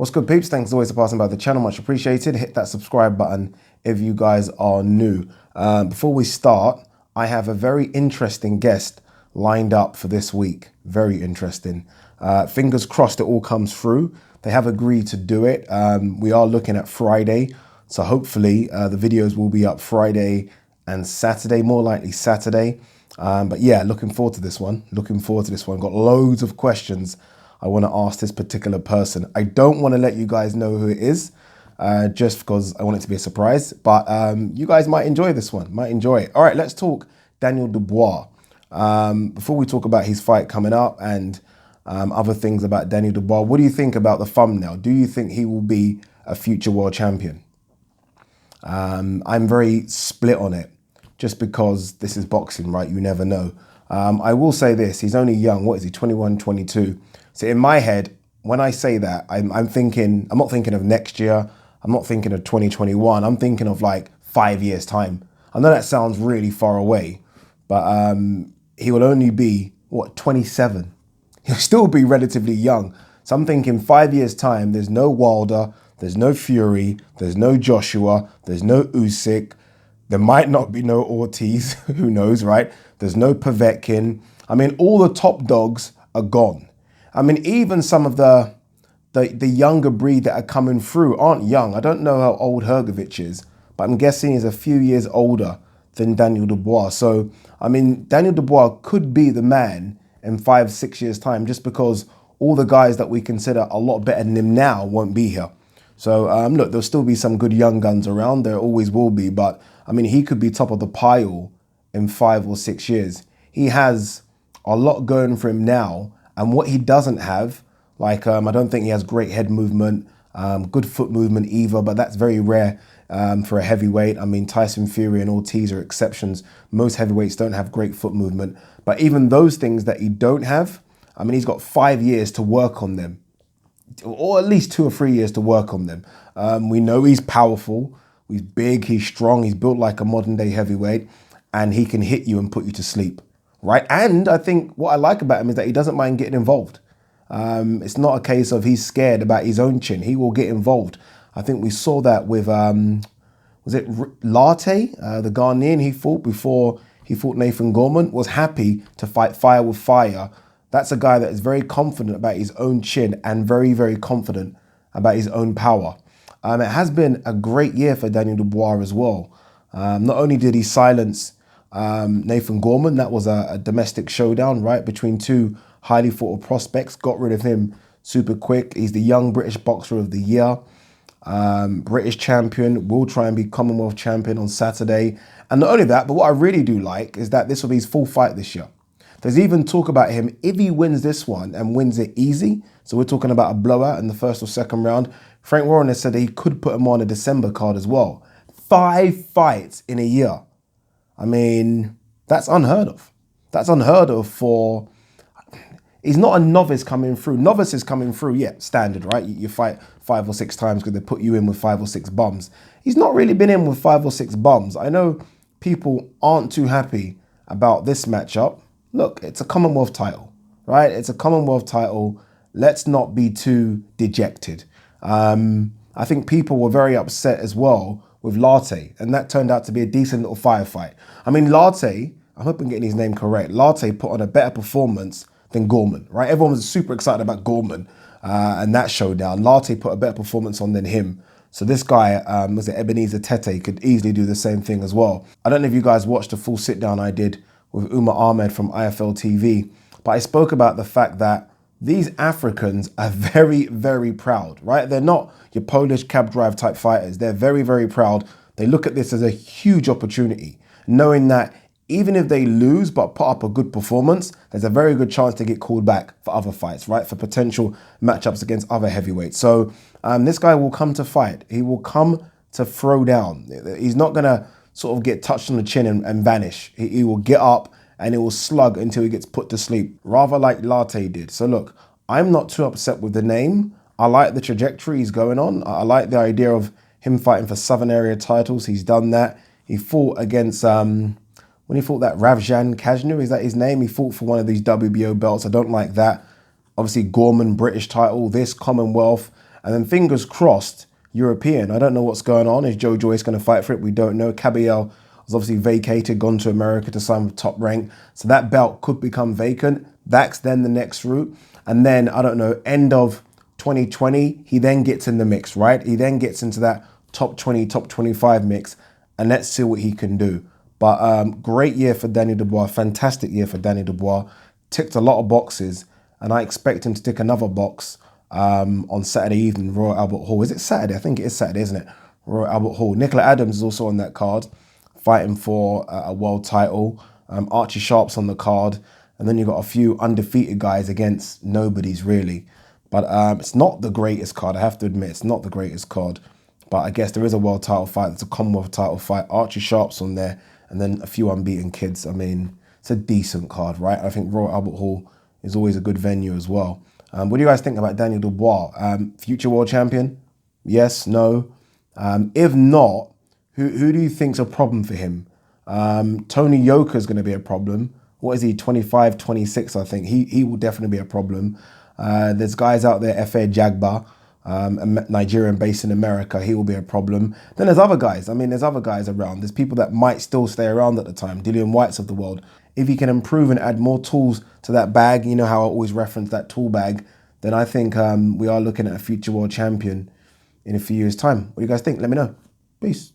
What's good, peeps? Thanks as always for passing by the channel. Much appreciated. Hit that subscribe button if you guys are new. Before we start, I have a very interesting guest lined up for this week. Very interesting. Fingers crossed it all comes through. They have agreed to do it. We are looking at Friday. So hopefully the videos will be up Friday and Saturday, more likely Saturday. But yeah, looking forward to this one. Got loads of questions I want to ask this particular person. I don't want to let you guys know who it is, just because I want it to be a surprise. But you guys might enjoy this one, might enjoy it. All right, let's talk Daniel Dubois. Before we talk about his fight coming up and other things about Daniel Dubois, what do you think about the thumbnail? Do you think he will be a future world champion? I'm very split on it, just because this is boxing, right? You never know. I will say this, he's only young. What is he, 21, 22? So in my head, when I say that, I'm not thinking of next year. I'm not thinking of 2021. I'm thinking of like 5 years time. I know that sounds really far away, but he will only be, what, 27? He'll still be relatively young. So I'm thinking 5 years time, there's no Wilder, there's no Fury, there's no Joshua, there's no Usyk. There might not be no Ortiz, who knows, right? There's no Povetkin. I mean, all the top dogs are gone. I mean, even some of the younger breed that are coming through aren't young. I don't know how old Hrgovic is, but I'm guessing he's a few years older than Daniel Dubois. So, I mean, Daniel Dubois could be the man in 5, 6 years' time, just because all the guys that we consider a lot better than him now won't be here. So, look, there'll still be some good young guns around. There always will be. But, I mean, he could be top of the pile in 5 or 6 years. He has a lot going for him now. And what he doesn't have, like, I don't think he has great head movement, good foot movement either, but that's very rare for a heavyweight. I mean, Tyson Fury and Ortiz are exceptions. Most heavyweights don't have great foot movement. But even those things that he don't have, I mean, he's got 5 years to work on them, or at least 2 or 3 years to work on them. We know he's powerful, he's big, he's strong, he's built like a modern day heavyweight, and he can hit you and put you to sleep. Right, and I think what I like about him is that he doesn't mind getting involved. It's not a case of he's scared about his own chin. He will get involved. I think we saw that with, was it Latte, the Ghanaian he fought before he fought Nathan Gorman, was happy to fight fire with fire. That's a guy that is very confident about his own chin and very, very confident about his own power. It has been a great year for Daniel Dubois as well. Not only did he silence Nathan Gorman, that was a domestic showdown, right, between two highly thought of prospects, got rid of him super quick. He's the young British boxer of the year, British champion, will try and be Commonwealth champion on Saturday. And not only that, but what I really do like is that this will be his full fight this year. There's even talk about him, if he wins this one and wins it easy, so we're talking about a blowout in the first or second round, Frank Warren has said that he could put him on a December card as well. 5 fights in a year. I mean, that's unheard of. That's unheard of for... He's not a novice coming through. Novices coming through, yeah, standard, right? You fight 5 or 6 times because they put you in with 5 or 6 bums. He's not really been in with 5 or 6 bums. I know people aren't too happy about this matchup. Look, it's a Commonwealth title, right? It's a Commonwealth title. Let's not be too dejected. I think people were very upset as well with Latte, and that turned out to be a decent little firefight. I mean, Latte, I hope I'm getting his name correct, Latte put on a better performance than Gorman, right? Everyone was super excited about Gorman and that showdown. Latte put a better performance on than him. So this guy, was it Ebenezer Tete, could easily do the same thing as well. I don't know if you guys watched the full sit down I did with Umar Ahmed from IFL TV, but I spoke about the fact that these Africans are very, very proud, right? They're not your Polish cab drive type fighters. They're very, very proud. They look at this as a huge opportunity, knowing that even if they lose but put up a good performance, there's a very good chance to get called back for other fights, right? For potential matchups against other heavyweights. So this guy will come to fight. He will come to throw down. He's not going to sort of get touched on the chin and vanish. He will get up and it will slug until he gets put to sleep, rather like Latte did. So look, I'm not too upset with the name. I like the trajectory he's going on. I like the idea of him fighting for Southern area titles. He's done that. He fought against, when he fought that Ravjan Kajnu, is that his name? He fought for one of these WBO belts. I don't like that. Obviously, Gorman, British title, this Commonwealth. And then fingers crossed, European. I don't know what's going on. Is Joe Joyce going to fight for it? We don't know. Kabiel was obviously vacated, gone to America to sign with Top Rank. So that belt could become vacant. That's then the next route. And then, I don't know, end of 2020, he then gets in the mix, right? He then gets into that top 20, top 25 mix. And let's see what he can do. But great year for Danny Dubois. Fantastic year for Danny Dubois. Ticked a lot of boxes. And I expect him to tick another box on Saturday evening, Royal Albert Hall. Is it Saturday? I think it is Saturday, isn't it? Royal Albert Hall. Nicola Adams is also on that card, fighting for a world title. Archie Sharp's on the card. And then you've got a few undefeated guys against nobodies, really. But it's not the greatest card. I have to admit, it's not the greatest card. But I guess there is a world title fight. There's a Commonwealth title fight. Archie Sharp's on there. And then a few unbeaten kids. I mean, it's a decent card, right? I think Royal Albert Hall is always a good venue as well. What do you guys think about Daniel Dubois? Future world champion? Yes, no? If not, who do you think's a problem for him? Tony Yoka's going to be a problem. What is he, 25, 26, I think. He will definitely be a problem. There's guys out there, F.A. Jagba, a Nigerian based in America. He will be a problem. Then there's other guys. I mean, there's other guys around. There's people that might still stay around at the time. Dillian Whites of the world. If he can improve and add more tools to that bag, you know how I always reference that tool bag, then I think we are looking at a future world champion in a few years' time. What do you guys think? Let me know. Peace.